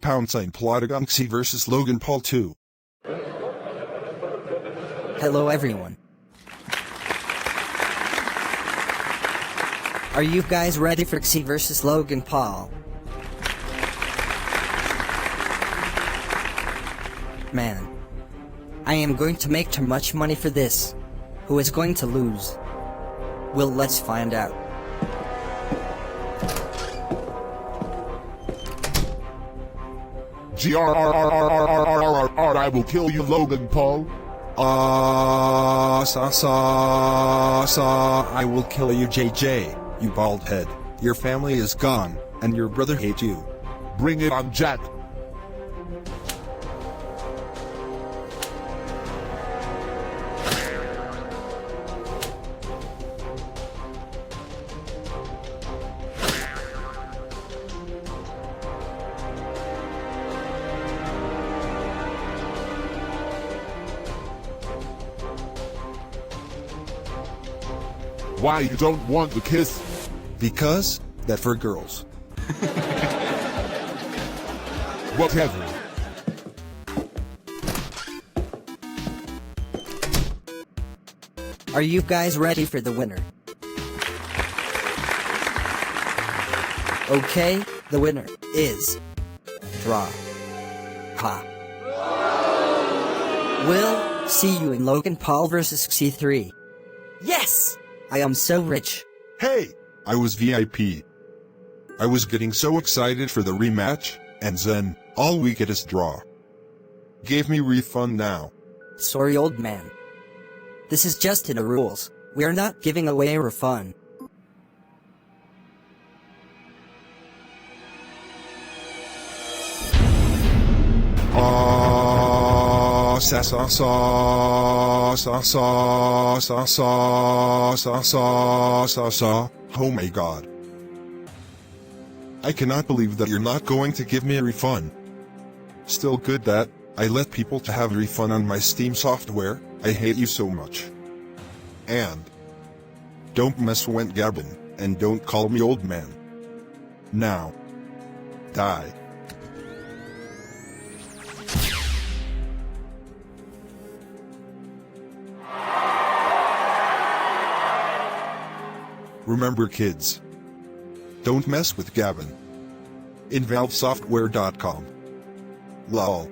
#Plotagonxy vs Logan Paul 2. Hello everyone. Are you guys ready for Xi vs Logan Paul? Man, I am going to make too much money for this. Who is going to lose? Well, let's find out. I will kill you, Logan Paul. I will kill you, JJ, you bald head. Your family is gone, and your brother hates you. Bring it on, Jack. Why you don't want the kiss? Because that for girls. Whatever. Are you guys ready for the winner? Okay, the winner is draw. Ha. We'll see you in Logan Paul vs C3. Yes! I am so rich. Hey, I was VIP. I was getting so excited for the rematch, and then, all we get is draw. Gave me refund now. Sorry, old man. This is just in the rules. We are not giving away a refund. Oh my god. I cannot believe that you're not going to give me a refund. Still good that I let people to have a refund on my Steam software. I hate you so much. And don't mess with Gavin, and don't call me old man. Now. Die. Remember, kids, don't mess with Gavin. InValveSoftware.com. Lol.